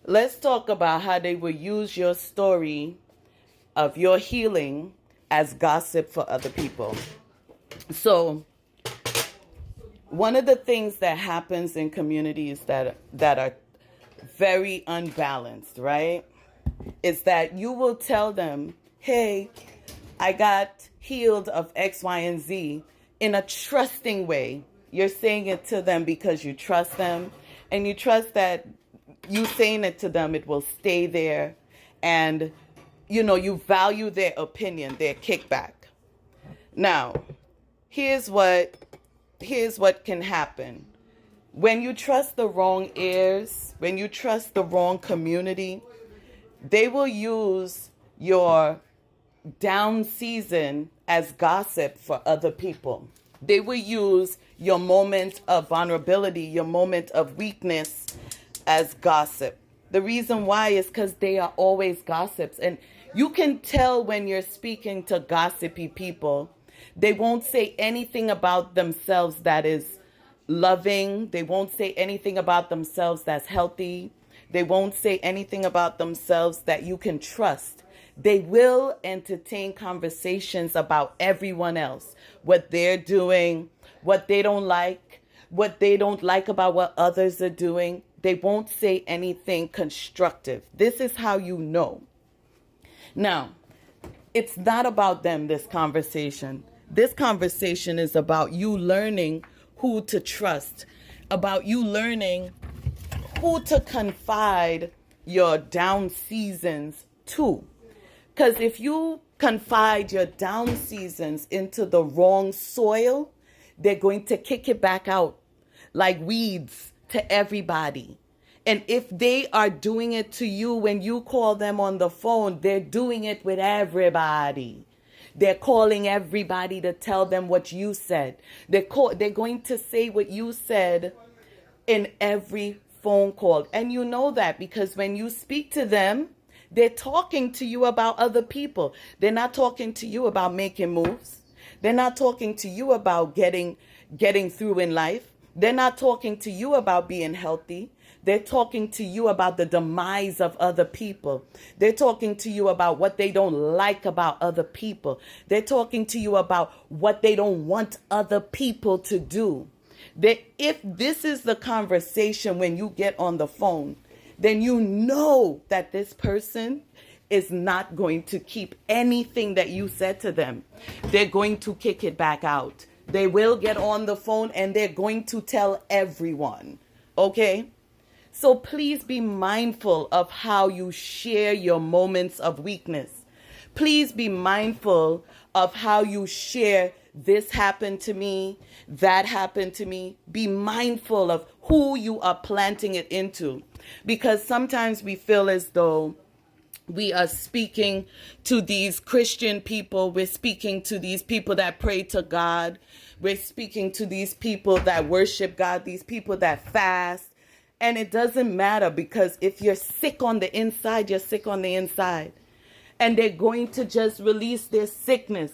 Let's talk about how they will use your story of your healing as gossip for other people. So, one of the things that happens in communities that are very unbalanced, right, is that you will tell them, hey, I got healed of X, Y, and Z in a trusting way. You're saying it to them because you trust them, and you trust that you saying it to them, it will stay there, and you value their opinion, their kickback. Now, here's what can happen. When you trust the wrong ears, when you trust the wrong community, they will use your down season as gossip for other people. They will use your moment of vulnerability, your moment of weakness as gossip. The reason why is because they are always gossips. And you can tell when you're speaking to gossipy people, they won't say anything about themselves that is loving. They won't say anything about themselves that's healthy. They won't say anything about themselves that you can trust. They will entertain conversations about everyone else, what they're doing, what they don't like about what others are doing. They won't say anything constructive. This is how you know. Now, it's not about them, this conversation. This conversation is about you learning who to trust, about you learning who to confide your down seasons to. Because if you confide your down seasons into the wrong soil, they're going to kick it back out like weeds to everybody. And if they are doing it to you when you call them on the phone, they're doing it with everybody. They're calling everybody to tell them what you said. They're going to say what you said in every phone call. And you know that because when you speak to them, they're talking to you about other people. They're not talking to you about making moves. They're not talking to you about getting through in life. They're not talking to you about being healthy. They're talking to you about the demise of other people. They're talking to you about what they don't like about other people. They're talking to you about what they don't want other people to do. If this is the conversation when you get on the phone, then you know that this person is not going to keep anything that you said to them. They're going to kick it back out. They will get on the phone and they're going to tell everyone. Okay? So please be mindful of how you share your moments of weakness. Please be mindful of how you share this happened to me, that happened to me. Be mindful of who you are planting it into. Because sometimes we feel as though we are speaking to these Christian people. We're speaking to these people that pray to God. We're speaking to these people that worship God, these people that fast. And it doesn't matter because if you're sick on the inside, you're sick on the inside. And they're going to just release their sickness.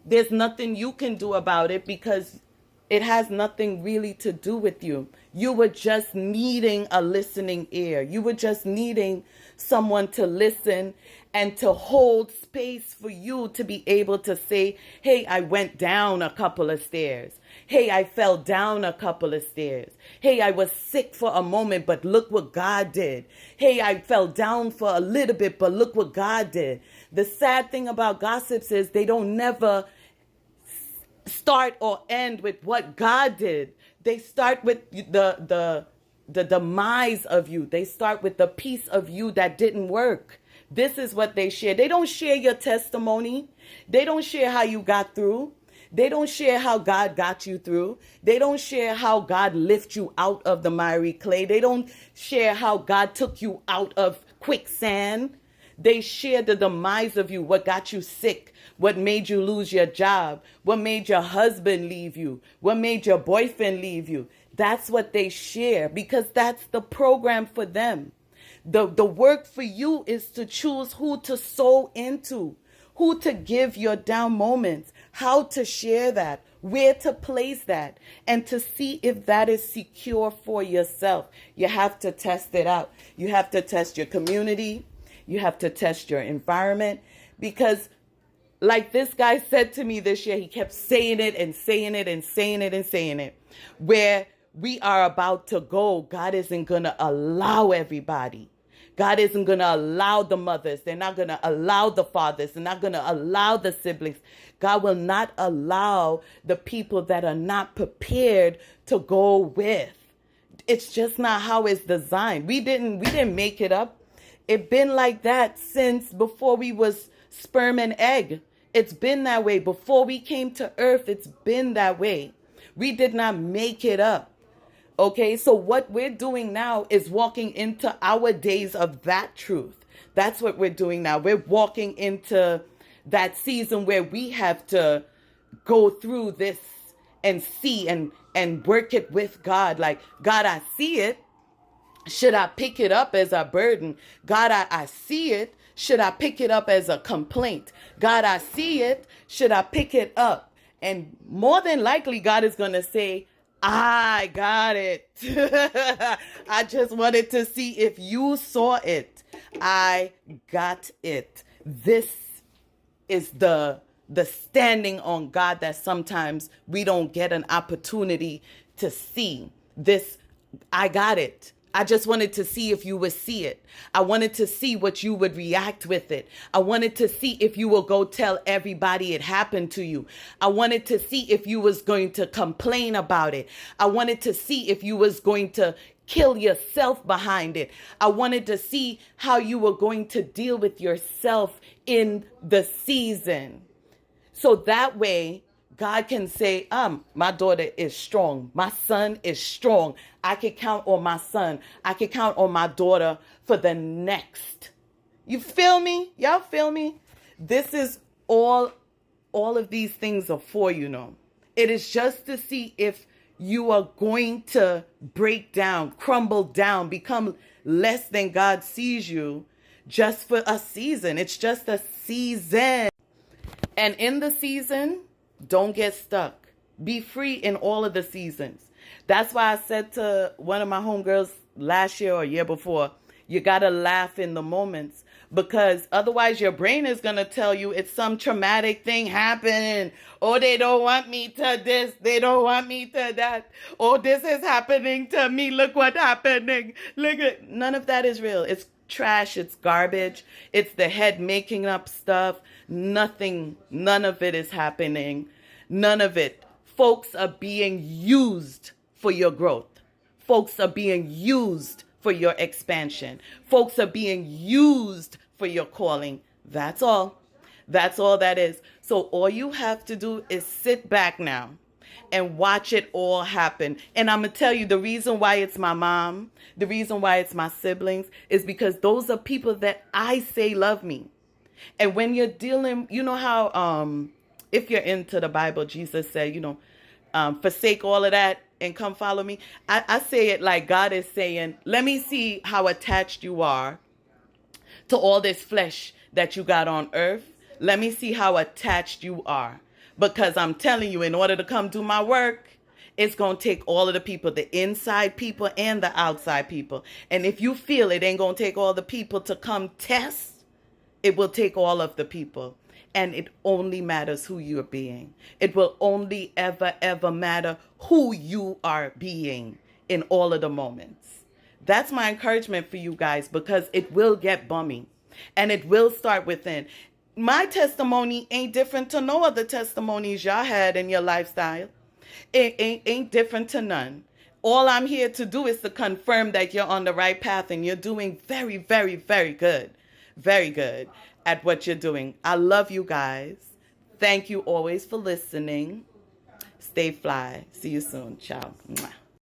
There's nothing you can do about it because it has nothing really to do with you. You were just needing a listening ear. You were just needing someone to listen and to hold space for you to be able to say, hey, I went down a couple of stairs. Hey, I fell down a couple of stairs. Hey, I was sick for a moment, but look what God did. Hey, I fell down for a little bit, but look what God did. The sad thing about gossips is they don't never start or end with what God did. They start with the demise of you. They start with the piece of you that didn't work. This is what they share. They don't share your testimony. They don't share how you got through. They don't share how God got you through. They don't share how God lifted you out of the miry clay. They don't share how God took you out of quicksand. They share the demise of you, what got you sick, what made you lose your job, what made your husband leave you, what made your boyfriend leave you. That's what they share because that's the program for them. The work for you is to choose who to sow into, who to give your down moments, how to share that, where to place that, and to see if that is secure for yourself. You have to test it out. You have to test your community. You have to test your environment, because like this guy said to me this year, he kept saying it and saying it and saying it and saying it. Where we are about to go, God isn't going to allow everybody. God isn't going to allow the mothers. They're not going to allow the fathers. They're not going to allow the siblings. God will not allow the people that are not prepared to go with. It's just not how it's designed. We didn't make it up. It's been like that since before we was sperm and egg. It's been that way. Before we came to earth, it's been that way. We did not make it up. Okay, so what we're doing now is walking into our days of that truth. That's what we're doing now. We're walking into that season where we have to go through this and see and work it with God. Like, God, I see it. Should I pick it up as a burden? God, I see it. Should I pick it up as a complaint? God, I see it. Should I pick it up? And more than likely, God is going to say, I got it. I just wanted to see if you saw it. I got it. This is the standing on God that sometimes we don't get an opportunity to see. This, I got it. I just wanted to see if you would see it. I wanted to see what you would react with it. I wanted to see if you will go tell everybody it happened to you. I wanted to see if you was going to complain about it. I wanted to see if you was going to kill yourself behind it. I wanted to see how you were going to deal with yourself in the season. So that way, God can say, my daughter is strong. My son is strong. I can count on my son. I can count on my daughter for the next. You feel me? Y'all feel me? This is all of these things are for, you know. It is just to see if you are going to break down, crumble down, become less than God sees you just for a season. It's just a season. And in the season, don't get stuck. Be free in all of the seasons. That's why I said to one of my homegirls last year or year before, you got to laugh in the moments, because otherwise your brain is going to tell you it's some traumatic thing happening. Oh, they don't want me to this. They don't want me to that. Oh, this is happening to me. Look what's happening. Look at, none of that is real. It's trash. It's garbage. It's the head making up stuff. Nothing, none of it is happening. None of it. Folks are being used for your growth. Folks are being used for your expansion. Folks are being used for your calling. That's all. That's all that is. So all you have to do is sit back now and watch it all happen. And I'm going to tell you, the reason why it's my mom, the reason why it's my siblings, is because those are people that I say love me. And when you're dealing, you know how if you're into the Bible, Jesus said, forsake all of that and come follow me. I say it like God is saying, let me see how attached you are to all this flesh that you got on earth. Let me see how attached you are. Because I'm telling you, in order to come do my work, it's going to take all of the people, the inside people and the outside people. And if you feel it ain't going to take all the people to come test, it will take all of the people. And it only matters who you're being. It will only ever matter who you are being in all of the moments. That's my encouragement for you guys, because it will get bummy and it will start within. My testimony ain't different to no other testimonies y'all had in your lifestyle. It ain't different to none. All I'm here to do is to confirm that you're on the right path and you're doing very, very, very good. Very good at what you're doing. I love you guys. Thank you always for listening. Stay fly. See you soon. Ciao. Mwah.